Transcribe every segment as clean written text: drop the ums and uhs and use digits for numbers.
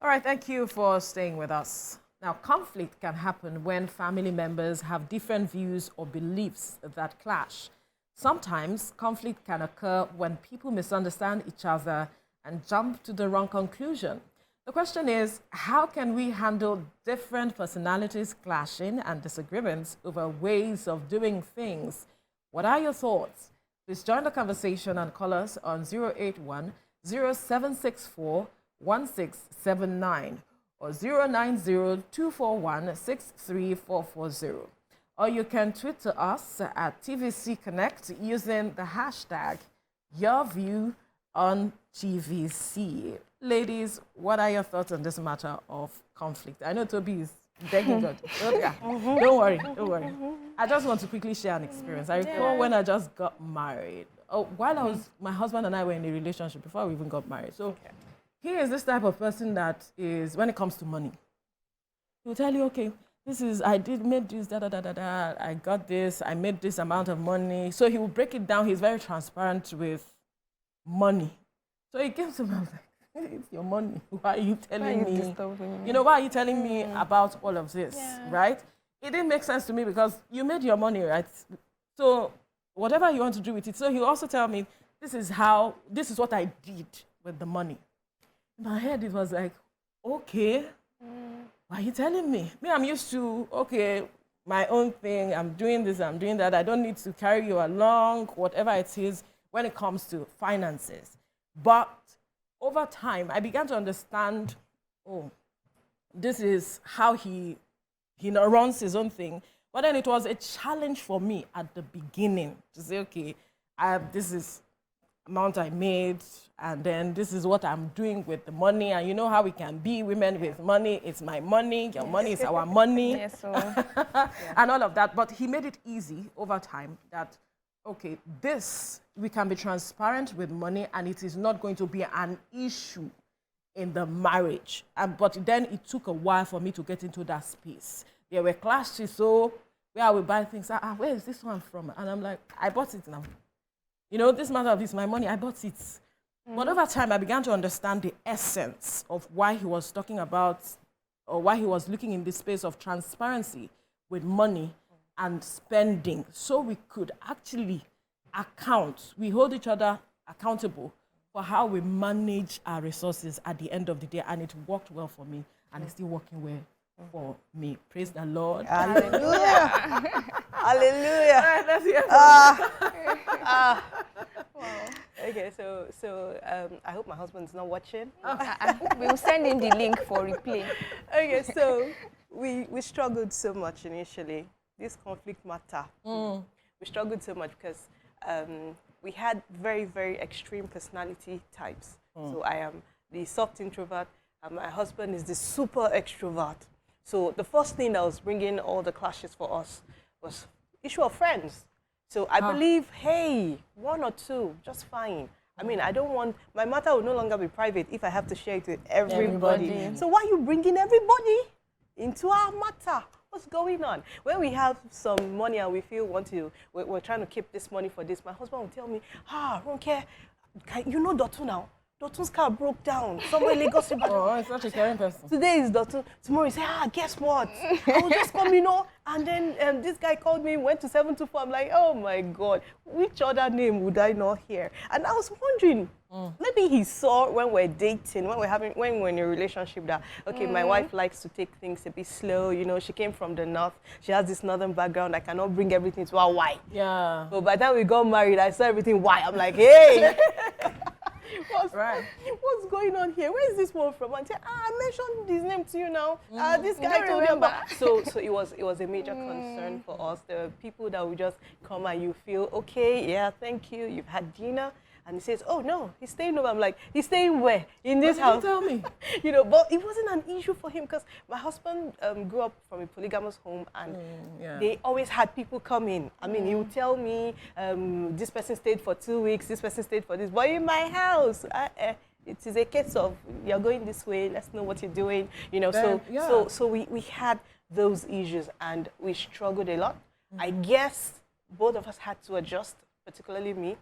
All right, thank you for staying with us. Now, conflict can happen when family members have different views or beliefs that clash. Sometimes conflict can occur when people misunderstand each other and jump to the wrong conclusion. The question is, how can we handle different personalities clashing and disagreements over ways of doing things? What are your thoughts? Please join the conversation and call us on 081 0764 1679 or 090-241-63440. Or you can tweet to us at TVC Connect using the hashtag yourviewtvc. Ladies, what are your thoughts on this matter of conflict? I know Toby is begging God. Don't worry. I just want to quickly share an experience. I recall when I just got married. While my husband and I were in a relationship before we even got married. So he is this type of person that is, when it comes to money, he will tell you, okay, made this, I got this, I made this amount of money. So he will break it down. He's very transparent with money. So it came to me, I was like, it's your money. Why are you telling me? Why are you telling me about all of this, right? It didn't make sense to me because you made your money, right? So whatever you want to do with it. So he also tell me, this is what I did with the money. In my head, it was like, okay, why are you telling me? Me, I'm used to, okay, my own thing, I'm doing this, I'm doing that. I don't need to carry you along, whatever it is, when it comes to finances. But over time, I began to understand, this is how he runs his own thing. But then it was a challenge for me at the beginning to say, okay, this is amount I made, and then this is what I'm doing with the money. And you know how we can be women with money. It's my money, your money is our money. And all of that. But he made it easy over time that, okay, we can be transparent with money and it is not going to be an issue in the marriage. But then it took a while for me to get into that space. There were clashes, so where I would buy things, where is this one from? And I'm like, I bought it now. This matter of this, my money, I bought it. But over time, I began to understand the essence of why he was talking about, or why he was looking in this space of transparency with money and spending, so we could actually we hold each other accountable for how we manage our resources at the end of the day. And it worked well for me, and it's still working well for me. Praise the Lord. Hallelujah. Hallelujah. All right, let's hear Wow. Okay, so I hope my husband's not watching. We will send him the link for replay. Okay, so we struggled so much initially. This conflict matter. We struggled so much because we had very, very extreme personality types. So I am the soft introvert, and my husband is the super extrovert. So the first thing that was bringing all the clashes for us was issue of friends. So I believe, hey, one or two, just fine. I mean, I don't want, my matter will no longer be private if I have to share it with everybody. So why are you bringing everybody into our matter? What's going on? When we have some money and we feel we're trying to keep this money for this, my husband will tell me, Ronke, you know Dotun now? Dotun's car broke down somewhere in Lagos. It's such a caring person. Today is Dotun. Tomorrow he say, guess what? I will just come, And then this guy called me, went to 724. I'm like, oh my God, which other name would I not hear? And I was wondering, maybe he saw when we're dating, when we're in a relationship that, okay, my wife likes to take things a bit slow. She came from the north. She has this northern background. I cannot bring everything to her white. Yeah. But by the time we got married, I saw everything white. I'm like, hey. What's going on here? Where is this one from? And say, I mentioned his name to you now. This guy told me about. So it was a major concern for us. There were people that would just come and you feel, okay, yeah, thank you. You've had dinner. And he says, oh, no, he's staying over. I'm like, he's staying where? In this house? Tell me. But it wasn't an issue for him because my husband grew up from a polygamous home and they always had people come in. I mean, he would tell me, this person stayed for 2 weeks, this person stayed for this. But in my house, it is a case of, you're going this way, let's know what you're doing. So we had those issues and we struggled a lot. I guess both of us had to adjust, particularly me.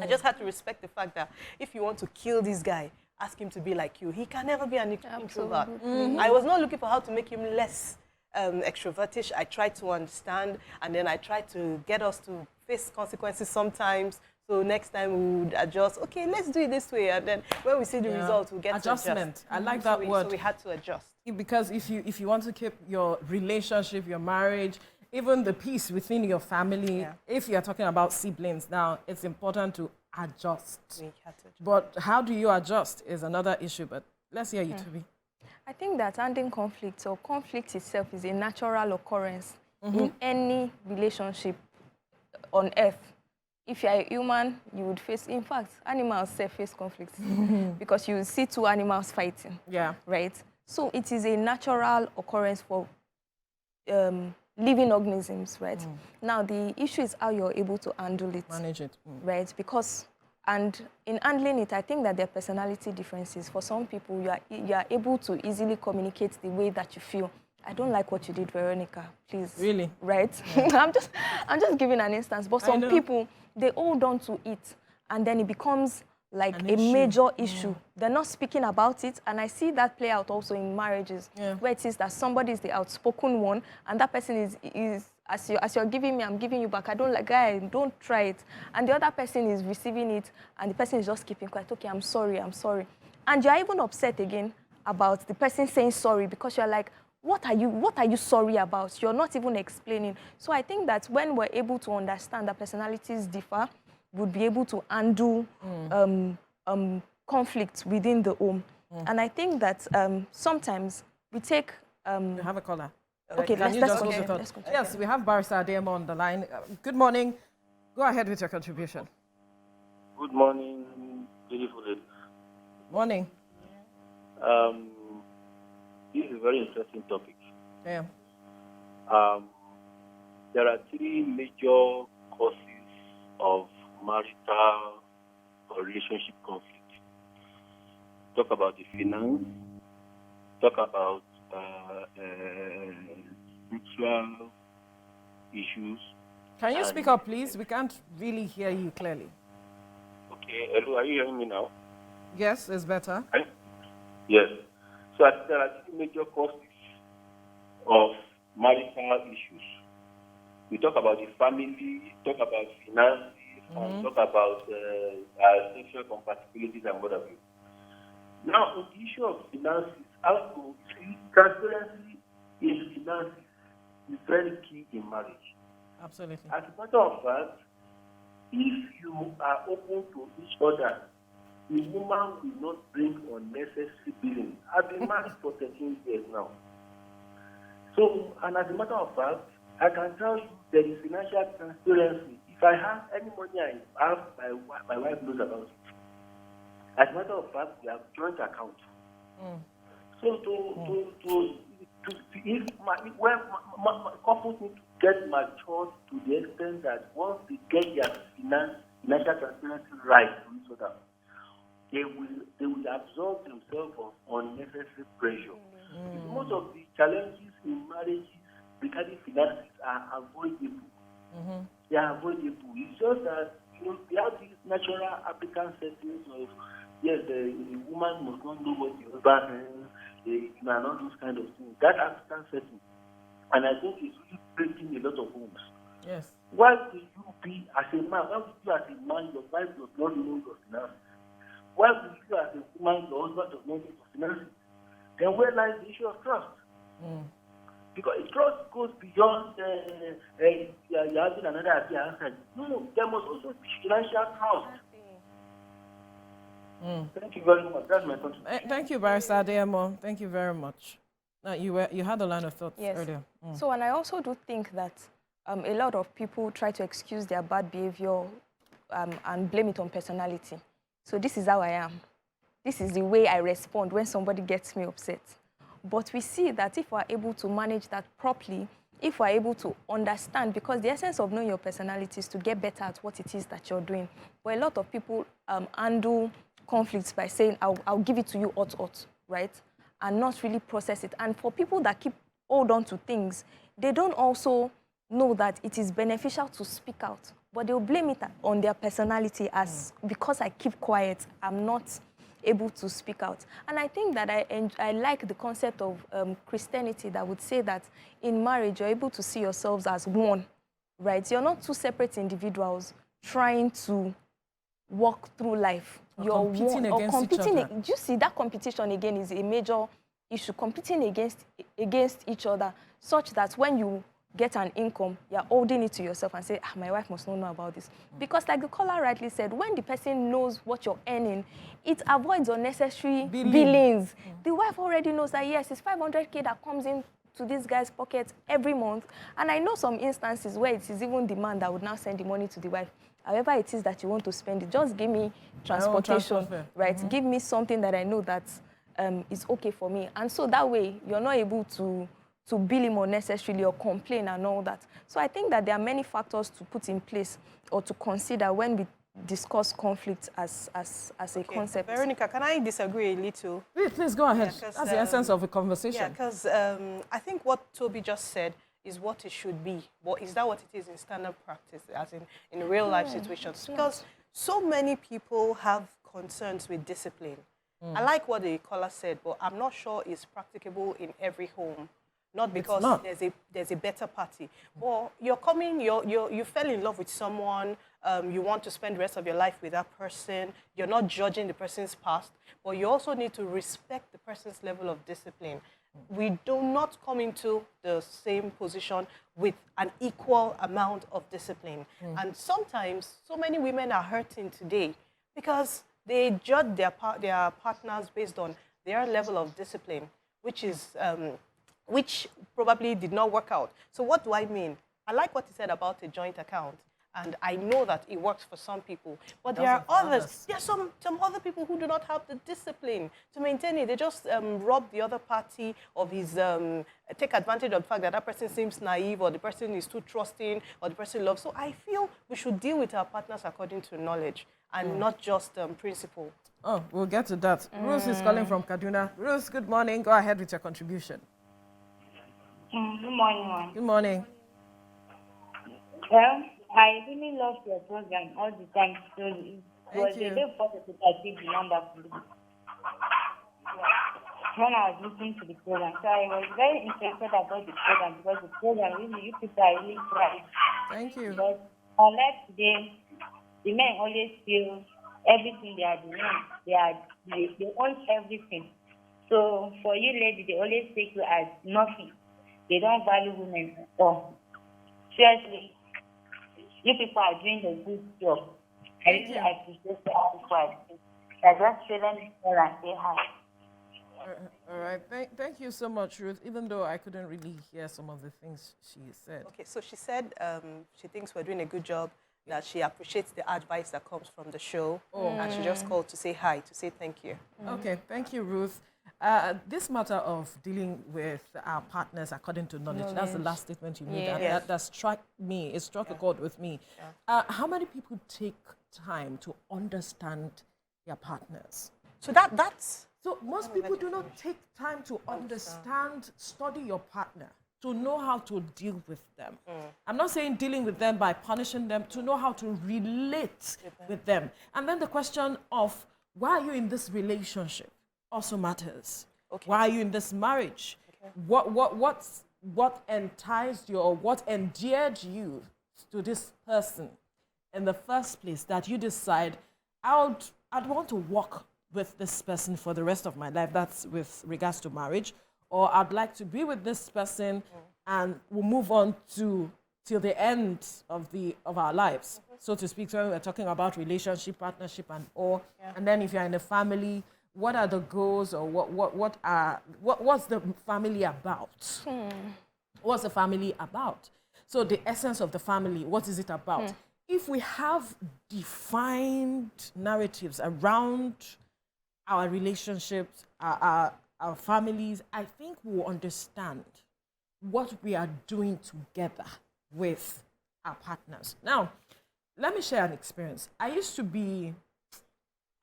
I just had to respect the fact that if you want to kill this guy, ask him to be like you. He can never be an introvert. Absolutely. I was not looking for how to make him less extrovertish. I tried to understand, and then I tried to get us to face consequences sometimes. So next time we would adjust. Okay, let's do it this way, and then when we see the results, we'll get adjustment. to adjust. I like that word. So we had to adjust. Because if you want to keep your relationship, your marriage, even the peace within your family, if you're talking about siblings now, it's important to adjust. We had to adjust. But how do you adjust is another issue. But let's hear you, Toby. I think that handling conflict or conflict itself is a natural occurrence in any relationship on earth. If you're a human, you would face, in fact, animals face conflicts because you see two animals fighting, right? So it is a natural occurrence for living organisms, right? Now, the issue is how you're able to handle it. Manage it. Right? Because, and in handling it, I think that there are personality differences. For some people, you are able to easily communicate the way that you feel. I don't like what you did, Veronica, please. Really? Right? I'm just giving an instance. But some people, they hold on to it, and then it becomes like a major issue. They're not speaking about it, and I see that play out also in marriages, where it is that somebody is the outspoken one, and that person is as you're giving me, I'm giving you back. I don't like, guy, don't try it. And the other person is receiving it, and the person is just keeping quiet. Okay, I'm sorry. And you're even upset again about the person saying sorry because you're like, what are you sorry about? You're not even explaining. So I think that when we're able to understand that personalities differ, we'll be able to undo conflict within the home. And I think that sometimes we take... you have a caller. Okay, let's continue. Yes, we have Barrister Adeyemo on the line. Good morning. Go ahead with your contribution. Good morning, beautiful ladies. Morning. This is a very interesting topic. Yeah. There are three major causes of marital or relationship conflict. Talk about the finance, talk about sexual issues. Can you speak up, please? We can't really hear you clearly. Okay, hello, are you hearing me now? Yes, it's better. Yes. So there are three major causes of marital issues. We talk about the family, talk about finances, and talk about sexual compatibilities and what have you. Now, on the issue of finances, how to see transparency in finances is very key in marriage. Absolutely. As a matter of fact, if you are open to each other, the woman will not bring unnecessary billing. I've been married for 13 years now. So, and as a matter of fact, I can tell you there is financial transparency. If I have any money I have, my wife knows about it. As a matter of fact, we have joint accounts. So when couples need to get matured to the extent that once they get their financial transparency right to each other, they will absorb themselves of unnecessary pressure. Most of the challenges in marriages regarding finances are avoidable. They are avoidable. It's just that we have these natural African settings of the woman must not know what the husband has, and all those kind of things. That African setting, and I think it's really breaking a lot of homes. Yes. Why will you be as a man? Why will you as a man your wife does not know your finances? Why will you as a woman your husband does not know your finances? Then where lies the issue of trust? Because trust goes beyond you're having another idea outside. No, there must also be financial trust. Thank you very much. That's my contribution. Thank you, Barrister Adeyemo. Thank you very much. You had a line of thoughts earlier. So, and I also do think that a lot of people try to excuse their bad behavior and blame it on personality. So this is how I am. This is the way I respond when somebody gets me upset. But we see that if we're able to manage that properly, if we're able to understand, because the essence of knowing your personality is to get better at what it is that you're doing. But a lot of people handle conflicts by saying, I'll give it to you hot, right? And not really process it. And for people that hold on to things, they don't also know that it is beneficial to speak out. But they'll blame it on their personality as, because I keep quiet, I'm not able to speak out. And I think that I like the concept of Christianity that would say that in marriage, you're able to see yourselves as one, right? You're not two separate individuals trying to walk through life. You're competing against each other. Do you see that competition again is a major issue, competing against each other, such that when you get an income, you're holding it to yourself and say, my wife must not know about this. Because like the caller rightly said, when the person knows what you're earning, it avoids unnecessary billings. The wife already knows that, yes, it's 500K that comes in to this guy's pocket every month. And I know some instances where it is even the man that would now send the money to the wife. However it is that you want to spend it, just give me transportation, right? Give me something that I know that is okay for me. And so that way, you're not able to bill him unnecessarily or complain and all that. So I think that there are many factors to put in place or to consider when we discuss conflict as a concept. Veronica, can I disagree a little? Please go ahead. Yeah, that's the essence of a conversation. Yeah, because I think what Toby just said is what it should be. But is that what it is in standard practice, as in real life situations? Because so many people have concerns with discipline. I like what the caller said, but I'm not sure it's practicable in every home. Not because there's a better party. Or you fell in love with someone, you want to spend the rest of your life with that person, you're not judging the person's past, but you also need to respect the person's level of discipline. We do not come into the same position with an equal amount of discipline. And sometimes, so many women are hurting today because they judge their partners based on their level of discipline, which probably did not work out. So what do I mean? I like what he said about a joint account, and I know that it works for some people. But there are others. There are some other people who do not have the discipline to maintain it. They just rob the other party of his, take advantage of the fact that that person seems naive, or the person is too trusting, or the person loves. So I feel we should deal with our partners according to knowledge and not just principle. Oh, we'll get to that. Ruth is calling from Kaduna. Ruth, good morning. Go ahead with your contribution. Good morning, ma'am. Good morning. Well, I really love your program all the time. So it was a very positive I picked the number when I was listening to the program. So I was very interested about the program because the program really, you people are really trying. Thank you. But unlike today, the men always feel everything they are doing. They want everything. So for you ladies, they always take you as nothing. They don't value women at all. Seriously, you people are doing a good job. I really appreciate the people. I just feel and say hi. All right. Thank you so much, Ruth, even though I couldn't really hear some of the things she said. Okay, so she said she thinks we're doing a good job, that she appreciates the advice that comes from the show, and she just called to say hi, to say thank you. Okay, thank you, Ruth. This matter of dealing with our partners according to knowledge, that's the last statement you made. That struck me, it struck a chord with me. How many people take time to understand their partners? So that's... So most people do not take time to understand, study your partner, to know how to deal with them. I'm not saying dealing with them by punishing them, to know how to relate with them. And then the question of, why are you in this relationship also matters. Why are you in this marriage? What enticed you, or what endeared you to this person in the first place that you decide, I'd want to walk with this person for the rest of my life? That's with regards to marriage. Or I'd like to be with this person and we'll move on till the end of our lives, so to speak. So we're talking about relationship, partnership, and all. And then if you're in a family, what are the goals, or what's the family about? What's the family about? So the essence of the family, what is it about? If we have defined narratives around our relationships, our families, I think we'll understand what we are doing together with our partners. Now, let me share an experience. I used to be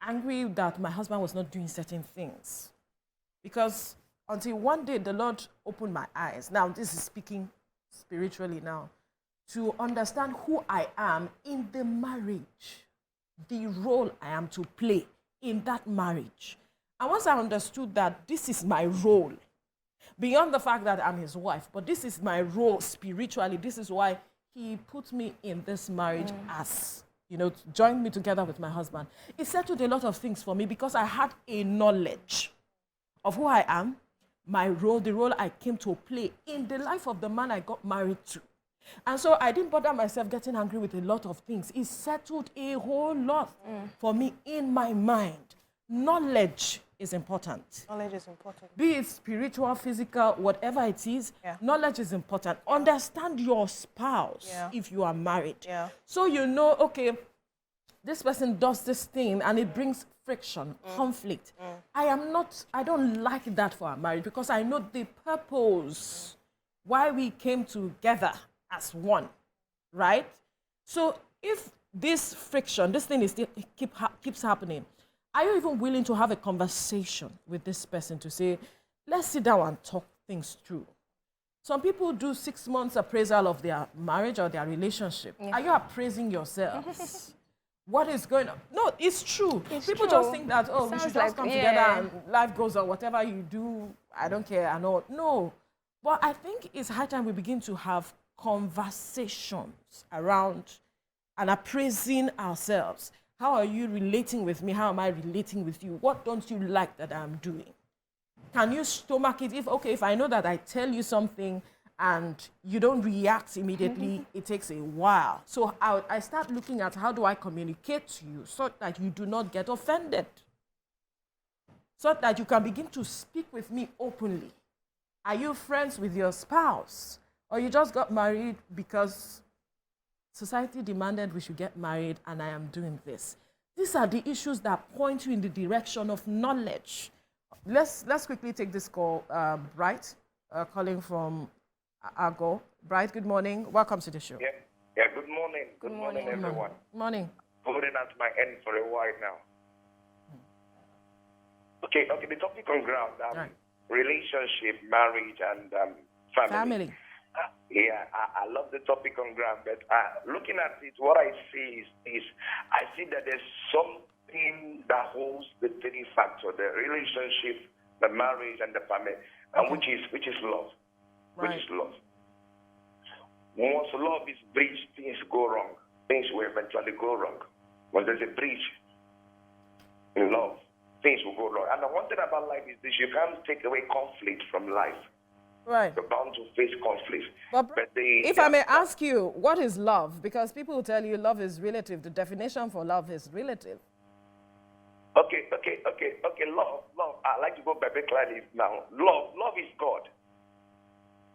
angry that my husband was not doing certain things, because until one day the Lord opened my eyes. Now, this is speaking spiritually now, to understand who I am in the marriage, the role I am to play in that marriage. And once I understood that this is my role, beyond the fact that I'm his wife, but this is my role spiritually, this is why he put me in this marriage as, joined me together with my husband. It settled a lot of things for me because I had a knowledge of who I am, my role, the role I came to play in the life of the man I got married to. And so I didn't bother myself getting angry with a lot of things. It settled a whole lot for me in my mind. Knowledge is important. Knowledge is important. Be it spiritual, physical, whatever it is, knowledge is important. Understand your spouse if you are married. Yeah. So okay, this person does this thing and it brings friction, conflict. I don't like that for our marriage because I know the purpose why we came together as one, right? So if this friction, this thing keeps happening, are you even willing to have a conversation with this person to say, let's sit down and talk things through? Some people do 6 months appraisal of their marriage or their relationship. Are you appraising yourselves? What is going on? No, it's true. People just think that, we should just come together and life goes on. Whatever you do, I don't care and all. No. But I think it's high time we begin to have conversations around and appraising ourselves. How are you relating with me? How am I relating with you? What don't you like that I'm doing? Can you stomach it? If I know that I tell you something and you don't react immediately, it takes a while. So I start looking at how do I communicate to you so that you do not get offended, so that you can begin to speak with me openly. Are you friends with your spouse? Or you just got married because society demanded we should get married and I am doing this? These are the issues that point you in the direction of knowledge. Let's quickly take this call. Bright, calling from Argo. Bright, good morning. Welcome to the show. Yeah, good morning. Good morning, everyone. Morning. Holding at my end for a while now. Okay, the topic on ground, relationship, marriage, and family. I love the topic on ground, but looking at it, what I see is I see that there's something that holds the three factors: the relationship, the marriage, and the family, and which is love. Right. Which is love. Once love is breached, things go wrong. Things will eventually go wrong. When there's a breach in love, things will go wrong. And the one thing about life is this: you can't take away conflict from life. Right. You're bound to face conflict. But if I may ask you, what is love? Because people will tell you love is relative. The definition for love is relative. Okay. Love. I like to go biblically now. Love is God.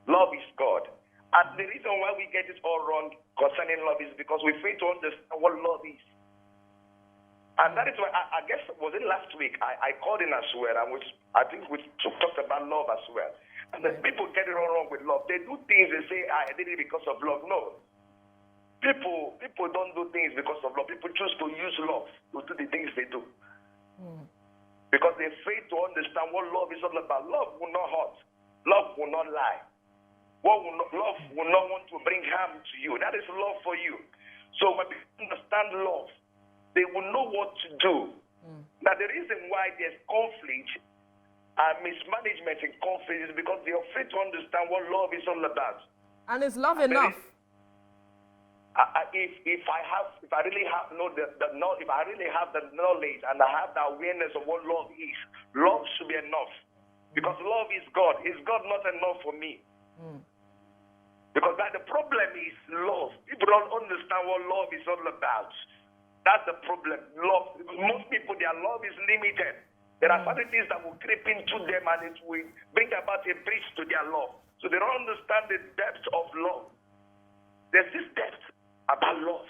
Love is God. And the reason why we get it all wrong concerning love is because we fail to understand what love is. And that is why, I guess, was it last week, I called in as well, and I think we talked about love as well. And the people get it all wrong with love. They do things, they say, I did it because of love. No. People don't do things because of love. People choose to use love to do the things they do. Because they fail to understand what love is all about. Love will not hurt. Love will not lie. Love will not want to bring harm to you. That is love for you. So when people understand love, they will know what to do. Now, the reason why there's conflict and mismanagement in conflict is because they are afraid to understand what love is all about. And is love enough? If I really have the knowledge and I have the awareness of what love is, love should be enough. Because love is God. Is God not enough for me? Because the problem is love. People don't understand what love is all about. That's the problem. Love. Most people, their love is limited. There are certain things that will creep into them and it will bring about a breach to their love. So they don't understand the depth of love. There's this depth about love.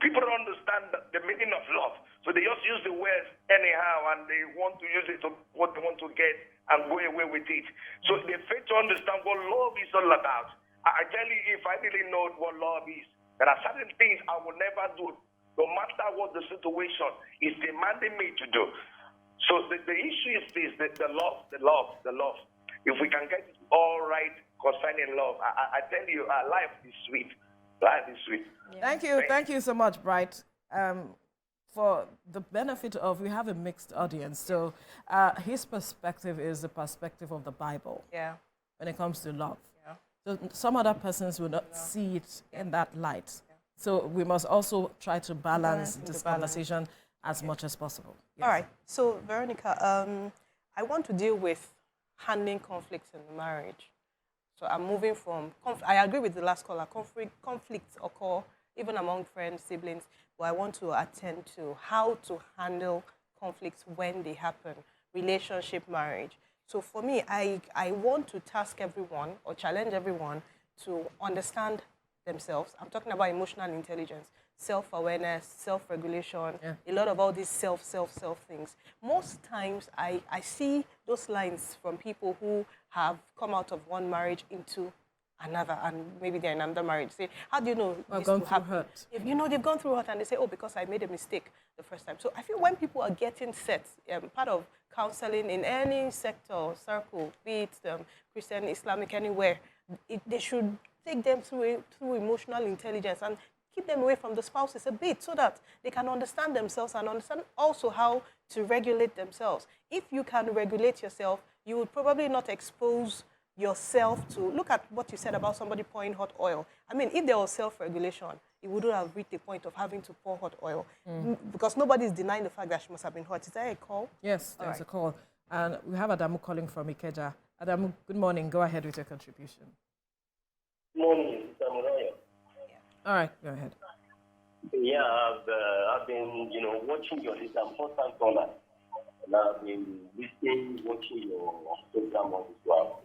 People don't understand the meaning of love. So they just use the words anyhow and they want to use it to what they want to get and go away with it. So they fail to understand what love is all about. I tell you, if I really know what love is, there are certain things I will never do, no matter what the situation is demanding me to do. So the issue is this, the love. If we can get it all right concerning love, I tell you, life is sweet. Life is sweet. Yeah. Thank you so much, Bright. for the benefit of, we have a mixed audience. So his perspective is the perspective of the Bible. Yeah. When it comes to love. Yeah. So some other persons will not see it in that light. So we must also try to balance this conversation as much as possible. Yes. All right. So, Veronica, I want to deal with handling conflicts in the marriage. So I'm moving from, I agree with the last caller, conflicts occur even among friends, siblings, but I want to attend to how to handle conflicts when they happen, relationship, marriage. So for me, I want to task everyone or challenge everyone to understand themselves. I'm talking about emotional intelligence, self-awareness, self-regulation, a lot of all these self things. Most times I see those lines from people who have come out of one marriage into another, and maybe they're in another marriage. Say, how do you know this will happen? If you know they've gone through hurt, and they say, oh, because I made a mistake the first time. So I feel when people are getting set, part of counseling in any sector or circle, be it Christian, Islamic, anywhere, they should take them through emotional intelligence and keep them away from the spouses a bit so that they can understand themselves and understand also how to regulate themselves. If you can regulate yourself, you would probably not expose yourself to, look at what you said about somebody pouring hot oil. I mean, if there was self-regulation, it wouldn't have reached the point of having to pour hot oil because nobody is denying the fact that she must have been hot. Is that a call? Yes, there's a call. And we have Adamu calling from Ikeja. Adamu, good morning. Go ahead with your contribution. Good morning, Samurai. All right, go ahead. Yeah, I've been, watching your list. I'm first-time caller. And I've been listening, watching your program as well.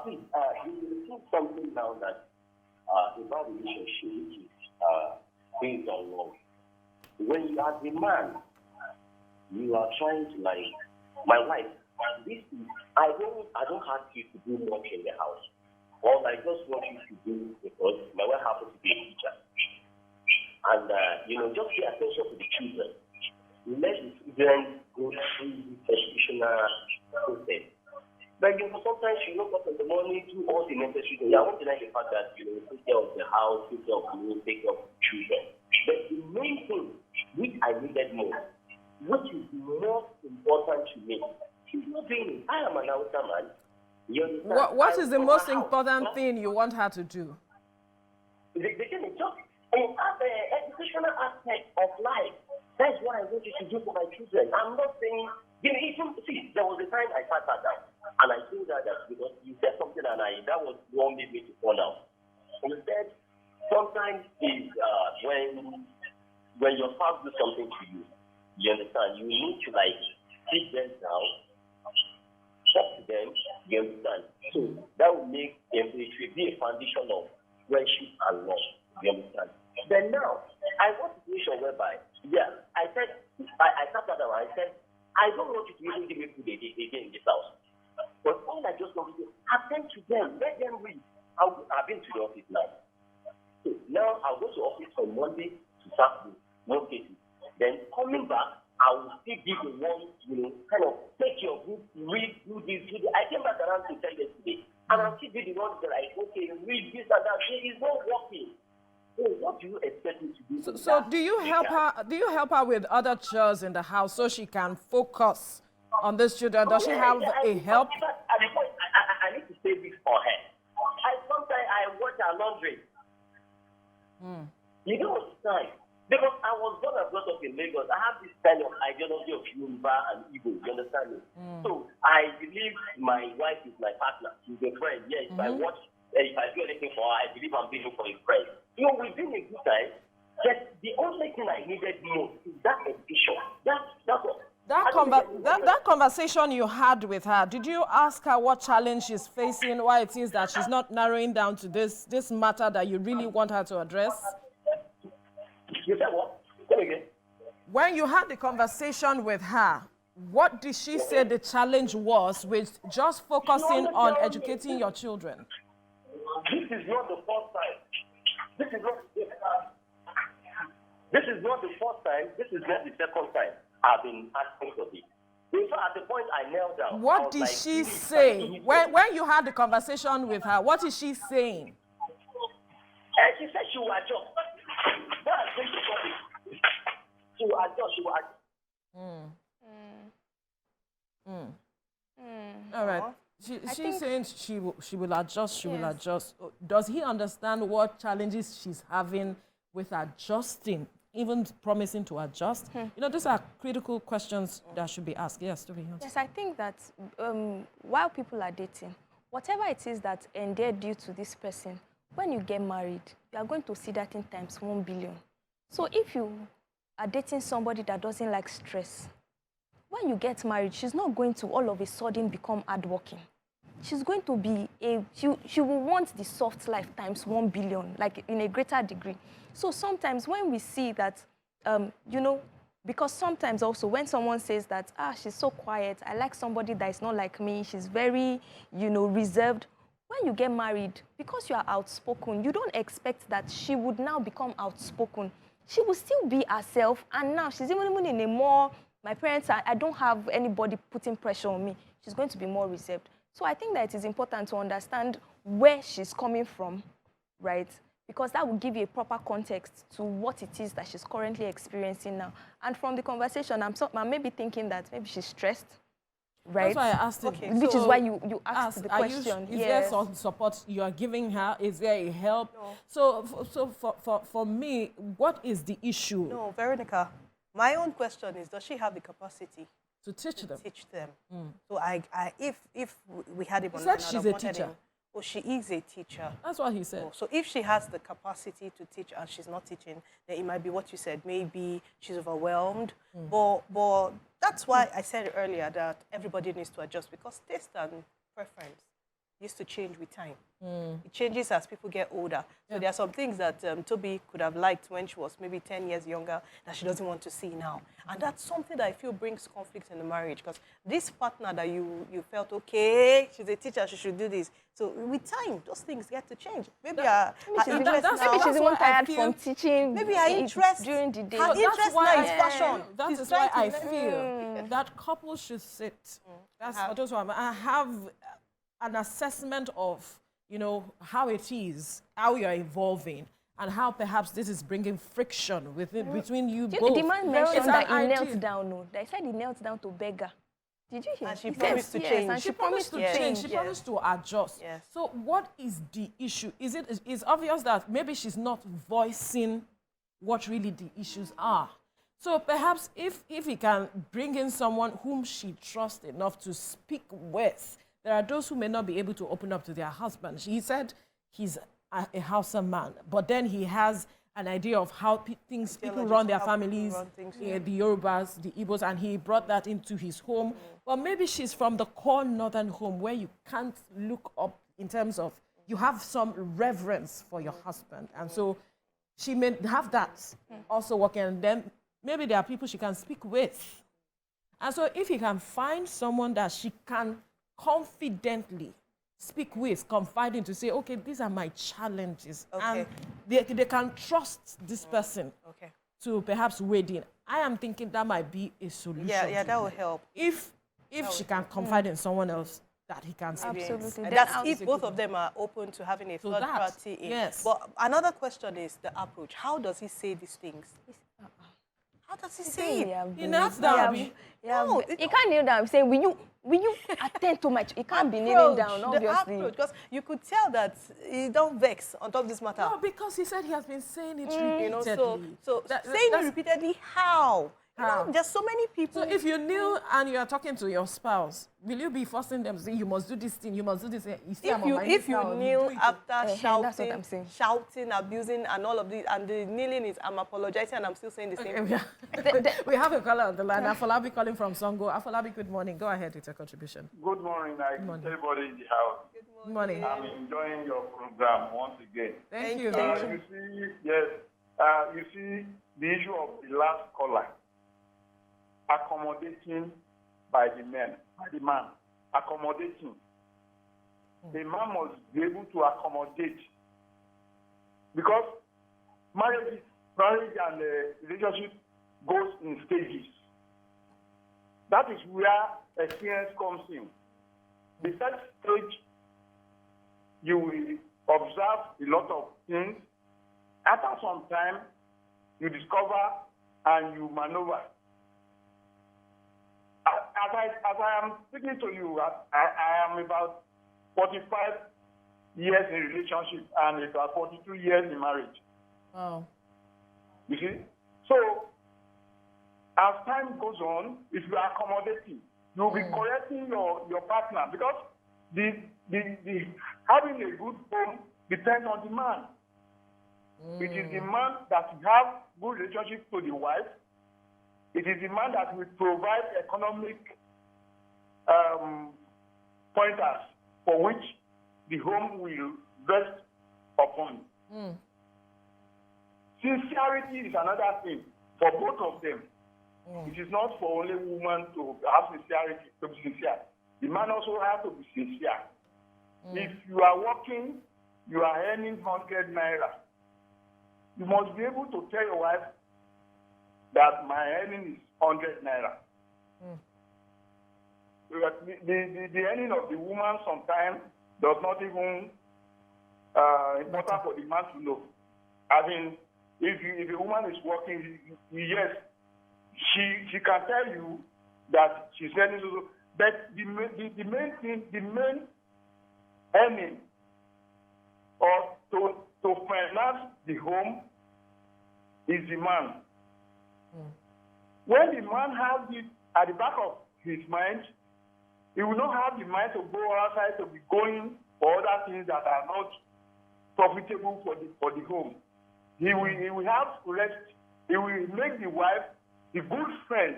Please, you think something now that about relationship, which is based on love. When you are the man, you are trying to my wife. This is I don't ask you to do much in the house. All I just want you to do because my wife happens to be a teacher, and just pay attention to the children. Let the children go through the educational process. But sometimes you wake up in the morning, do all the necessary things. I won't deny the fact that take care of the house, take care of me, take care of the children. But the main thing which I needed more, which is most important to me, she's not doing it. I am an outer man. What is the most important thing you want her to do? The thing is just the educational aspect of life. That's what I want you to do for my children. I'm not saying, there was a time I sat her down and I told her that because you said something and that was what made me to fall down. You said sometimes is when your spouse do something to you, you understand, you need to sit them down, talk to them, you understand. So that will make it will be a foundation of friendship and love, you understand. Then now, I want a situation whereby, I said, I sat down and I said, I don't want you to even give me food again in this house. But all I just want to do, attend to them, let them read. I've been to the office now. So now I'll go to office from Monday to Saturday, no cases. Then coming back, I will still be the one, kind of take your book, read, do this, do that. I came back around to tell you today, and I'll still be the one that read this and that. It is not working. So what do you expect me to do? So do you help her? Do you help her with other chores in the house so she can focus on this children? Does she have a help? I need to say this for her. Sometimes I watch her laundry. You know what's time? Because I was born and brought up in Lagos, I have this kind of ideology of Yoruba and Igbo. You understand me? So I believe my wife is my partner. She's a friend. Yes, if I do anything for her, I believe I'm doing for a friend. We've been a good time. But the only thing I needed most is that education. That's all. That conversation you had with her, did you ask her what challenge she's facing, why it is that she's not narrowing down to this matter that you really want her to address? You said what? Come again. When you had the conversation with her, what did she say the challenge was with just focusing on educating your children? This is not the first time. This is not the first time. This is not the second time I've been asking for this. In fact, at the point I knelt down. What did she say? When you had the conversation with her, what is she saying? She said she will adjust. She she will adjust. She will adjust. All right. She's saying she will adjust. She will adjust. Does he understand what challenges she's having with adjusting, even promising to adjust? You know, these are critical questions that should be asked. Yes, to be honest. Yes, I think that while people are dating, whatever it is that endeared you to this person, when you get married, you are going to see that in times 1 billion. So if you are dating somebody that doesn't like stress, when you get married, she's not going to all of a sudden become hardworking. She's going to be she will want the soft life times 1 billion, like in a greater degree. So sometimes when we see that, you know, because sometimes also when someone says that, she's so quiet, I like somebody that is not like me, she's very, you know, reserved. When you get married, because you are outspoken, you don't expect that she would now become outspoken. She will still be herself, and now she's even in a more, my parents, I don't have anybody putting pressure on me. She's going to be more reserved. So I think that it is important to understand where she's coming from, right? Because that will give you a proper context to what it is that she's currently experiencing now. And from the conversation, I'm maybe thinking that maybe she's stressed, right? That's why I asked him. Okay, which is why you asked the question. Is there some support you are giving her? Is there a help? No. So for me, what is the issue? No, Veronica, my own question is, does she have the capacity to teach them? So if we had him on, he said she's a teacher. Oh, she is a teacher. That's what he said. Oh, so if she has the capacity to teach and she's not teaching, then it might be what you said. Maybe she's overwhelmed. But that's why I said earlier that everybody needs to adjust, because taste and preference used to change with time. It changes as people get older. So there are some things that Toby could have liked when she was maybe 10 years younger that she doesn't want to see now. And that's something that I feel brings conflict in the marriage, because this partner that you felt, okay, she's a teacher, she should do this. So with time, those things get to change. Maybe maybe she's even tired from teaching. Maybe her interest during the day. Her interest now is fashion. That is why I feel that couples should sit. That's what I have an assessment of, you know, how it is, how you're evolving, and how perhaps this is bringing friction between you both. The man mentioned that he knelt down. No, they said he knelt down to beg her. Did you hear? And she promised to change. And she promised to change. She promised to adjust. Yes. So what is the issue? It's obvious that maybe she's not voicing what really the issues are. So perhaps if he can bring in someone whom she trusts enough to speak with. There are those who may not be able to open up to their husband. He said he's a Hausa man, but then he has an idea of how people run their families, the Yorubas, the Igbos, and he brought that into his home. Well, maybe she's from the core northern home where you can't look up in terms of, you have some reverence for your husband. And so she may have that also working. And then maybe there are people she can speak with. And so if he can find someone that she can confidently speak with, confiding to say, okay, these are my challenges. And they can trust this person to perhaps wade in. I am thinking that might be a solution. Yeah, that will help. If she can confide in someone else that he can speak. Absolutely. That's if both of them are open to having a third party in. Yes. But another question is the approach. How does he say these things? How does he say it? He kneels down. No, he can't kneel down. Say, will you attend to my... He can't be kneeling down, obviously. Because you could tell that he don't vex on top of this matter. No, because he said he has been saying it repeatedly. You know, so saying it repeatedly, how? You know, there's so many people. So if you kneel and you are talking to your spouse, will you be forcing them to say, you must do this thing, you must do this thing? If you kneel after shouting, abusing, and all of this, and the kneeling is, I'm apologizing and I'm still saying the same thing. We have a caller on the line. Afolabi calling from Songo. Afolabi, good morning. Go ahead with your contribution. Good morning. Everybody in the house. Good morning. I'm enjoying your program once again. Thank you. You see, you see the issue of the last caller. Accommodating by the man, accommodating. The man must be able to accommodate, because marriage and relationship goes in stages. That is where experience comes in. The first stage, you will observe a lot of things. After some time, you discover and you maneuver. As I am speaking to you, I am about 45 years in relationship and about 42 years in marriage. Wow. You see? So, as time goes on, if you are accommodating, you'll be correcting your partner, because the having a good home depends on the man. It is the man that will have good relationship to the wife. It is the man that will provide economic pointers for which the home will rest upon. Sincerity is another thing for both of them. It is not for only woman to have sincerity, to be sincere. The man also has to be sincere. If you are working, you are earning 100 naira. You must be able to tell your wife that my earning is 100 naira. The earning of the woman sometimes does not even important for the man to know. I mean, if a woman is working, yes, she can tell you that she's earning, but the main thing, the main earning or to finance the home is the man. When the man has it at the back of his mind, he will not have the mind to go outside to be going for other things that are not profitable for the home. He will have rest. He will make the wife the good friend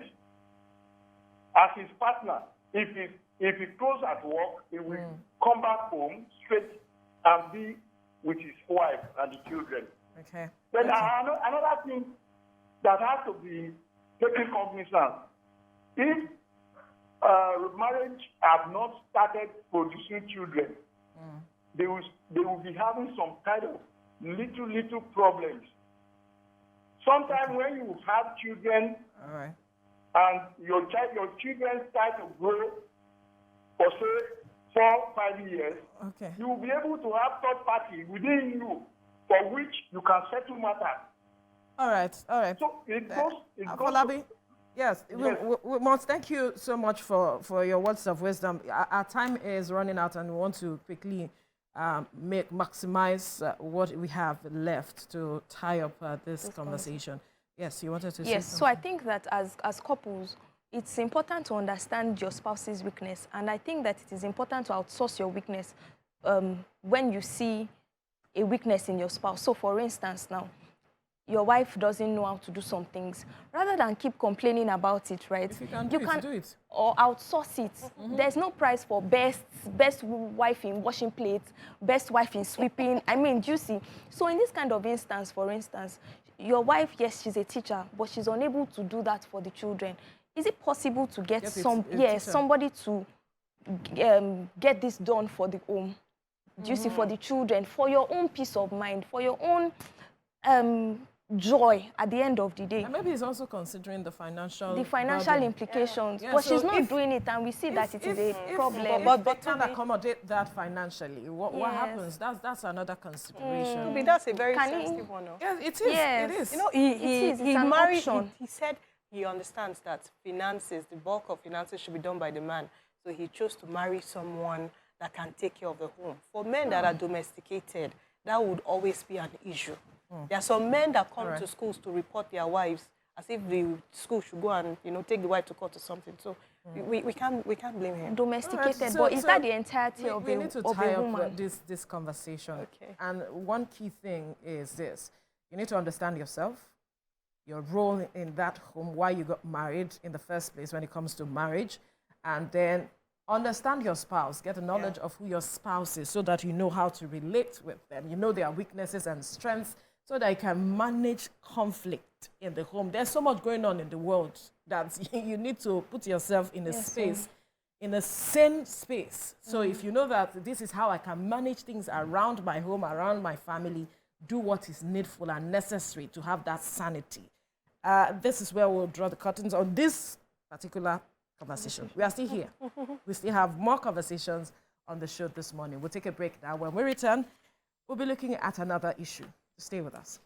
as his partner. If he goes at work, he will come back home straight and be with his wife and the children. Okay. Then another thing that has to be taken cognizance: if marriage have not started producing children, they will be having some kind of little problems. Sometimes when you have children, and your children start to grow for say 4-5 years, you will be able to have third party within you for which you can settle matters. All right. So it goes. Yes, we must thank you so much for your words of wisdom. Our time is running out, and we want to quickly maximize what we have left to tie up this conversation. Yes, you wanted to say something? So I think that as couples, it's important to understand your spouse's weakness, and I think that it is important to outsource your weakness when you see a weakness in your spouse. So for instance now, your wife doesn't know how to do some things. Rather than keep complaining about it, right? If you can do it. Or outsource it. There's no prize for best wife in washing plates, best wife in sweeping. I mean, do you see? So in this kind of instance, for instance, your wife, yes, she's a teacher, but she's unable to do that for the children. Is it possible to get somebody to get this done for the home? Do you see? For the children, for your own peace of mind, for your own joy at the end of the day. And maybe he's also considering the financial implications. But so she's not doing it, and we see that it is a problem. But they can't accommodate that financially. What happens? That's another consideration. That's a very sensitive one. Yes, it is. Yes. It is. You know, he married. He said he understands that finances, the bulk of finances, should be done by the man. So he chose to marry someone that can take care of the home. For men that are domesticated, that would always be an issue. There are some men that come to schools to report their wives as if the school should go and take the wife to court or something. So we can't blame him. Domesticated, but is that the entirety of a woman? We need to tie up this conversation. Okay. And one key thing is this: you need to understand yourself, your role in that home, why you got married in the first place when it comes to marriage, and then understand your spouse, get a knowledge of who your spouse is so that you know how to relate with them. You know their weaknesses and strengths, so that you can manage conflict in the home. There's so much going on in the world that you need to put yourself in a space, in a sane space. So if you know that this is how I can manage things around my home, around my family, do what is needful and necessary to have that sanity. This is where we'll draw the curtains on this particular conversation. We are still here. We still have more conversations on the show this morning. We'll take a break now. When we return, we'll be looking at another issue. Stay with us.